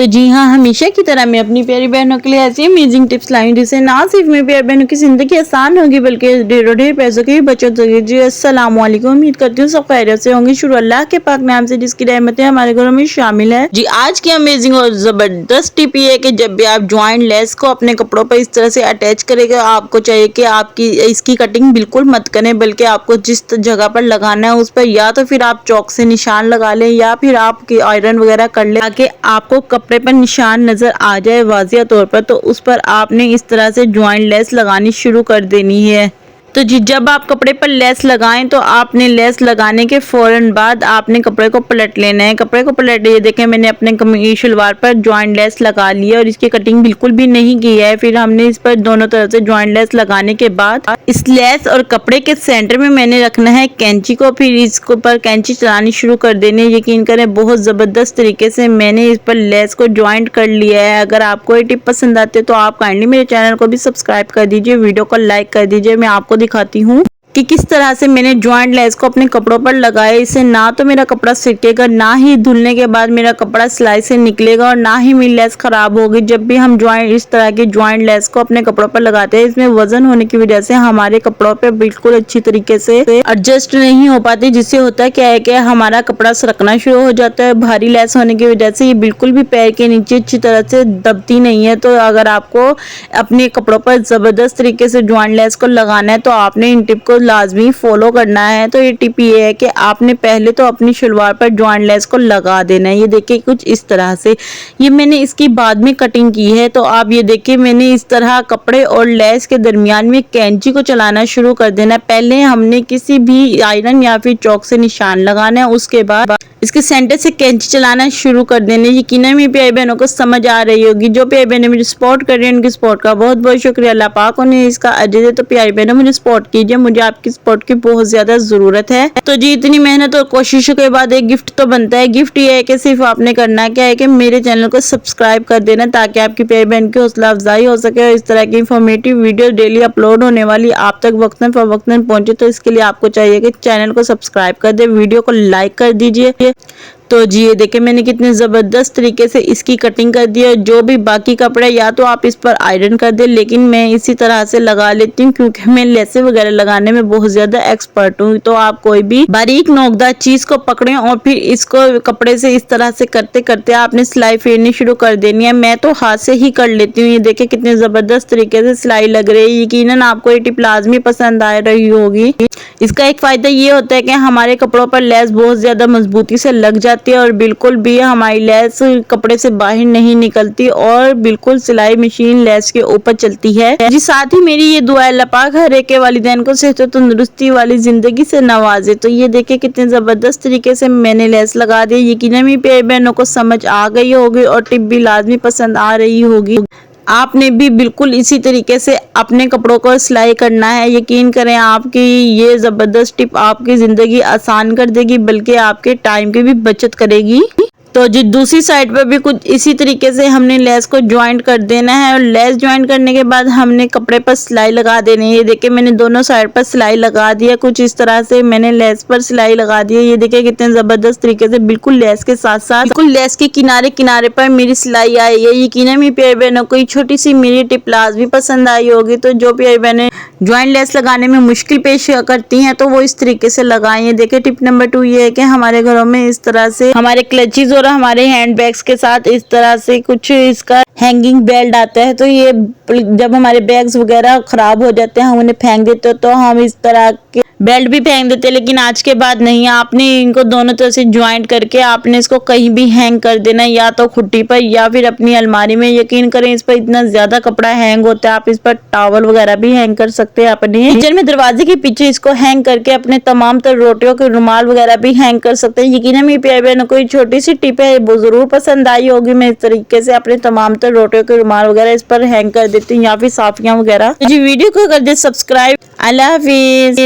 तो जी हाँ, हमेशा की तरह मैं अपनी प्यारी बहनों के लिए ऐसी अमेजिंग टिप्स लाई हूं जिससे ना सिर्फ मेरी प्यारी बहनों की जिंदगी आसान होगी बल्कि ढेरों ढेर पैसों की भी बचत होगी। जी अस्सलाम वालेकुम, उम्मीद करती हूँ सब खैरियत से होंगे। शुरू अल्लाह के पाक नाम से जिसकी रहमतें हमारे घरों में शामिल है। जी आज की अमेजिंग और जबरदस्त टिप ये है कि जब भी आप ज्वाइंट लेस को अपने कपड़ों पर इस तरह से अटैच करेगा, आपको चाहिए कि आपकी इसकी कटिंग बिल्कुल मत करें, बल्कि आपको जिस जगह पर लगाना है उस पर या तो फिर आप चौक से निशान लगा लें या फिर आप आयरन वगैरह कर लें ताकि आपको कपड़े पर निशान नजर आ जाए वाजिया तौर पर। तो उस पर आपने इस तरह से ज्वाइंट लेस लगानी शुरू कर देनी है। तो जी जब आप कपड़े पर लेस लगाएं तो आपने लेस लगाने के फौरन बाद आपने कपड़े को पलट लेना है। कपड़े को पलट ये देखें, मैंने अपने कमीज शलवार पर ज्वाइंट लेस लगा लिया और इसकी कटिंग बिल्कुल भी नहीं की है। फिर हमने इस पर दोनों तरफ से ज्वाइंट लेस लगाने के बाद इस लेस और कपड़े के सेंटर में मैंने रखना है कैंची को। फिर इसको पर कैंची चलानी शुरू कर देनी है। यकीन करें बहुत जबरदस्त तरीके से मैंने इस पर लेस को ज्वाइंट कर लिया है। अगर आपको ये टिप पसंद आती है तो आप काइंडली मेरे चैनल को भी सब्सक्राइब कर दीजिए, वीडियो को लाइक कर दीजिए। मैं आपको दिखाती हूँ कि किस तरह से मैंने ज्वाइंट लेस को अपने कपड़ों पर लगाया। इससे ना तो मेरा कपड़ा सिकेगा, ना ही धुलने के बाद मेरा कपड़ा सिलाई से निकलेगा और ना ही मेरी लेस खराब होगी। जब भी हम इस तरह के ज्वाइंट लेस को अपने कपड़ों पर लगाते हैं, इसमें वजन होने की वजह से हमारे कपड़ों पे बिल्कुल अच्छी तरीके से एडजस्ट नहीं हो पाती, जिससे होता है क्या है कि हमारा कपड़ा सरकना शुरू हो जाता है। भारी लेस होने की वजह से ये बिल्कुल भी पैर के नीचे अच्छी तरह से दबती नहीं है। तो अगर आपको अपने कपड़ों पर जबरदस्त तरीके से ज्वाइंट लेस को लगाना है तो आपने इन टिप को लाजमी फॉलो करना है। तो ये टिप ये है कि आपने पहले तो अपनी शलवार पर ज्वाइंट लेस को लगा देना है। ये देखिए कुछ इस तरह से, ये मैंने इसकी बाद में कटिंग की है। तो आप ये देखिए मैंने इस तरह कपड़े और लेस के दरमियान में कैंची को चलाना शुरू कर देना है। पहले हमने किसी भी आयरन या फिर चौक से निशान लगाना है, उसके बाद इसके सेंटर से कैंची चलाना शुरू कर देने। यकीनन मेरी प्यारी बहनों को समझ आ रही होगी। जो प्यारी बहनें मुझे सपोर्ट कर रही हैं उनकी सपोर्ट का बहुत बहुत शुक्रिया। अल्लाह पाक उन्हें इसका अजर दे। तो प्यारी बहनों मुझे सपोर्ट कीजिए, मुझे आपकी सपोर्ट की बहुत ज्यादा जरूरत है। तो जी इतनी मेहनत और कोशिशों के बाद एक गिफ्ट तो बनता है। गिफ्ट ये है कि सिर्फ आपने करना क्या है कि मेरे चैनल को सब्सक्राइब कर देना ताकि आपकी प्यारी बहन की हौसला अफजाई हो सके और इस तरह की इंफॉर्मेटिव वीडियो डेली अपलोड होने वाली आप तक वक्तन फवक्तन पहुंचे। तो इसके लिए आपको चाहिए कि चैनल को सब्सक्राइब कर दे, वीडियो को लाइक कर दीजिए। तो जी ये देखिए मैंने कितने ज़बरदस्त तरीके से इसकी कटिंग कर दी है। जो भी बाकी कपड़े या तो आप इस पर आयरन कर दे, लेकिन मैं इसी तरह से लगा लेती हूँ क्योंकि मैं लेसे वगैरह लगाने में बहुत ज़्यादा एक्सपर्ट हूँ। तो आप कोई भी बारीक नोकदार चीज़ को पकड़ें और फिर इसको कपड़े से इस तरह से करते करते आपने सिलाई फेरनी शुरू कर देनी है। मैं तो हाथ से ही कर लेती हूँ। ये देखिए कितने ज़बरदस्त तरीके से सिलाई लग रही है। यकीनन आपको ये टिप लाजमी पसंद आ रही होगी। इसका एक फ़ायदा ये होता है कि हमारे कपड़ों पर लेस बहुत ज़्यादा मजबूती से लग जाती है और बिल्कुल भी हमारी लेस कपड़े से बाहर नहीं निकलती और बिल्कुल सिलाई मशीन लेस के ऊपर चलती है। जी साथ ही मेरी ये दुआ अल्लाह पाक हर एक के वालिदैन को सेहत और तंदुरुस्ती वाली जिंदगी से नवाजे। तो ये देखिए कितने ज़बरदस्त तरीके से मैंने लेस लगा दी। यकीनन मेरी प्यारी बहनों को समझ आ गई होगी और टिप भी लाजमी पसंद आ रही होगी। आपने भी बिल्कुल इसी तरीके से अपने कपड़ों को सिलाई करना है। यकीन करें आपकी ये ज़बरदस्त टिप आपकी ज़िंदगी आसान कर देगी बल्कि आपके टाइम की भी बचत करेगी। तो जी दूसरी साइड पर भी कुछ इसी तरीके से हमने लेस को ज्वाइंट कर देना है और लेस ज्वाइंट करने के बाद हमने कपड़े पर सिलाई लगा देनी है। ये देखिए मैंने दोनों साइड पर सिलाई लगा दिया। कुछ इस तरह से मैंने लेस पर सिलाई लगा दी है। ये देखिए कितने ज़बरदस्त तरीके से बिल्कुल लेस के साथ साथ बिल्कुल लेस के किनारे किनारे पर मेरी सिलाई आई है। यकीनन मेरी प्यारी बहनों को छोटी सी मेरी टिप लाजमी पसंद आई होगी। तो जो प्यारी बहनें ज्वाइंट लेस लगाने में मुश्किल पेश करती हैं तो वो इस तरीके से लगाएं। ये देखिए टिप नंबर 2 ये है कि हमारे घरों में इस तरह से हमारे क्लचीज और हमारे हैंड बैग्स के साथ इस तरह से कुछ इसका हैंगिंग बेल्ट आता है। तो ये जब हमारे बैग्स वगैरह खराब हो जाते हैं हम उन्हें फेंक देते हैं, तो हम इस तरह के बेल्ट भी फेंक देते हैं, लेकिन आज के बाद नहीं। आपने इनको दोनों तरफ से ज्वाइंट करके आपने इसको कहीं भी हैंग कर देना, या तो खुट्टी पर या फिर अपनी अलमारी में। यकीन करें इस पर इतना ज्यादा कपड़ा हैंग होता है। आप इस पर टॉवल वगैरह भी हैंग कर सकते हैं। अपने किचन में दरवाजे के पीछे इसको हैंग करके अपने तमाम तर रोटियों के रुमाल वगैरह भी हैंग कर सकते हैं। यकीन मेरी प्यारी बहनों को छोटी सी टिप है, वो जरूर पसंद आई होगी। मैं इस तरीके से अपने तमाम तर रोटियों के रुमाल वगैरह इस पर हैंग कर देती हूँ या फिर साफियां वगैरह। जी वीडियो को कर दे सब्सक्राइब। अल्लाह हाफिज।